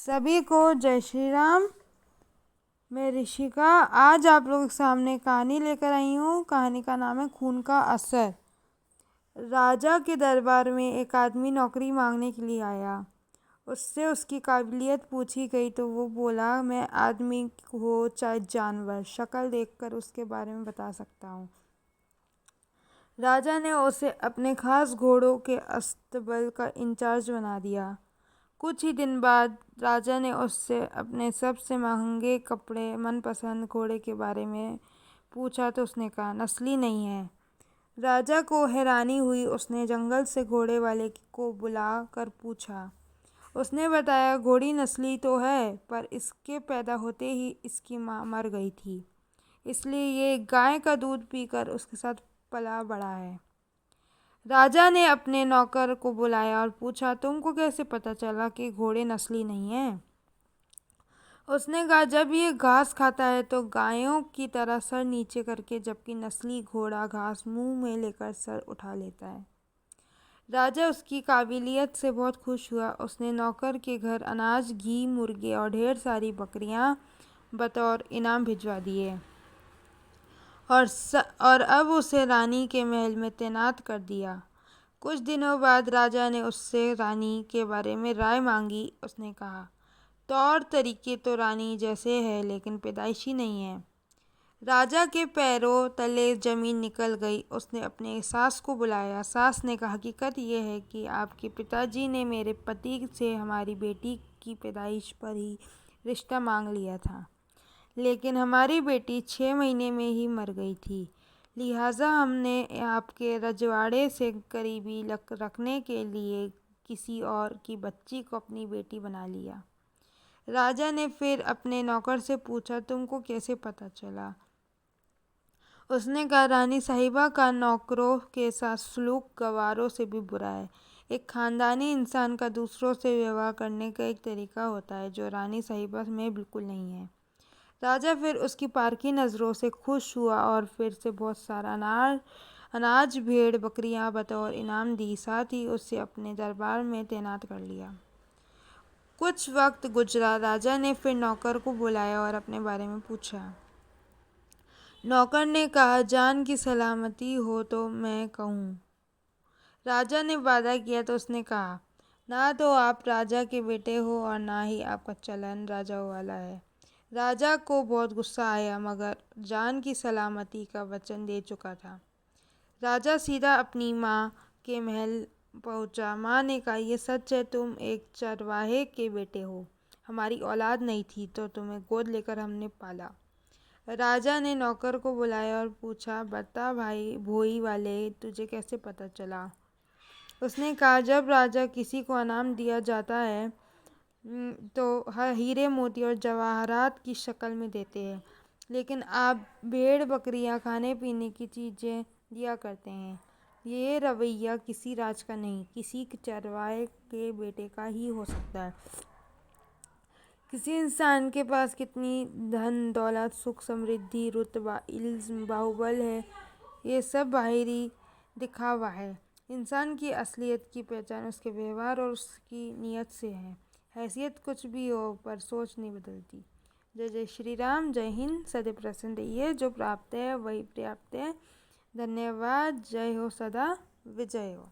सभी को जय श्री राम। मैं ऋषिका आज आप लोगों के सामने कहानी लेकर आई हूँ। कहानी का नाम है खून का असर। राजा के दरबार में एक आदमी नौकरी मांगने के लिए आया। उससे उसकी काबिलियत पूछी गई तो वो बोला, मैं आदमी हो चाहे जानवर, शक्ल देखकर उसके बारे में बता सकता हूँ। राजा ने उसे अपने खास घोड़ों के अस्तबल का इंचार्ज बना दिया। कुछ ही दिन बाद राजा ने उससे अपने सबसे महंगे कपड़े, मनपसंद घोड़े के बारे में पूछा तो उसने कहा, नस्ली नहीं है। राजा को हैरानी हुई। उसने जंगल से घोड़े वाले को बुला कर पूछा। उसने बताया, घोड़ी नस्ली तो है, पर इसके पैदा होते ही इसकी माँ मर गई थी, इसलिए ये गाय का दूध पीकर उसके साथ पला बड़ा है। राजा ने अपने नौकर को बुलाया और पूछा, तुमको कैसे पता चला कि घोड़े नस्ली नहीं हैं? उसने कहा, जब ये घास खाता है तो गायों की तरह सर नीचे करके, जबकि नस्ली घोड़ा घास मुंह में लेकर सर उठा लेता है। राजा उसकी काबिलियत से बहुत खुश हुआ। उसने नौकर के घर अनाज, घी, मुर्गे और ढेर सारी बकरियां बतौर इनाम भिजवा दिए और अब उसे रानी के महल में तैनात कर दिया। कुछ दिनों बाद राजा ने उससे रानी के बारे में राय मांगी। उसने कहा, तौर तरीके तो रानी जैसे है, लेकिन पैदाइशी नहीं है। राजा के पैरों तले जमीन निकल गई। उसने अपने सास को बुलाया। सास ने कहा, हकीकत यह है कि आपके पिताजी ने मेरे पति से हमारी बेटी की पैदाइश पर ही रिश्ता मांग लिया था, लेकिन हमारी बेटी 6 महीने में ही मर गई थी। लिहाजा हमने आपके रजवाड़े से करीबी रखने के लिए किसी और की बच्ची को अपनी बेटी बना लिया। राजा ने फिर अपने नौकर से पूछा, तुमको कैसे पता चला? उसने कहा, रानी साहिबा का नौकरों के साथ सलूक गवारों से भी बुरा है। एक खानदानी इंसान का दूसरों से व्यवहार करने का एक तरीका होता है जो रानी साहिबा में बिल्कुल नहीं है। राजा फिर उसकी पारखी नज़रों से खुश हुआ और फिर से बहुत सारा अनाज, भेड़, बकरियां बतौर इनाम दी। साथ ही उसे अपने दरबार में तैनात कर लिया। कुछ वक्त गुजरा। राजा ने फिर नौकर को बुलाया और अपने बारे में पूछा। नौकर ने कहा, जान की सलामती हो तो मैं कहूँ। राजा ने वादा किया तो उसने कहा, ना तो आप राजा के बेटे हो और ना ही आपका चलन राजाओं वाला है। राजा को बहुत गुस्सा आया, मगर जान की सलामती का वचन दे चुका था। राजा सीधा अपनी माँ के महल पहुँचा। माँ ने कहा, यह सच है, तुम एक चरवाहे के बेटे हो। हमारी औलाद नहीं थी तो तुम्हें गोद लेकर हमने पाला। राजा ने नौकर को बुलाया और पूछा, बता भाई भोई वाले, तुझे कैसे पता चला? उसने कहा, जब राजा किसी को इनाम दिया जाता है तो हीरे, मोती और जवाहरात की शक्ल में देते हैं, लेकिन आप भेड़, बकरियां, खाने पीने की चीज़ें दिया करते हैं। ये रवैया किसी राज का नहीं, किसी चरवाहे के बेटे का ही हो सकता है। किसी इंसान के पास कितनी धन दौलत, सुख, समृद्धि, रुतबा, इल्म, बाहुबल है, ये सब बाहरी दिखावा है। इंसान की असलियत की पहचान उसके व्यवहार और उसकी नीयत से है। हैसियत कुछ भी हो, पर सोच नहीं बदलती। जय जय श्री राम। जय हिंद। सदैव प्रसन्न रहिए। जो प्राप्त है वही पर्याप्त है। धन्यवाद। जय हो सदा। विजय हो।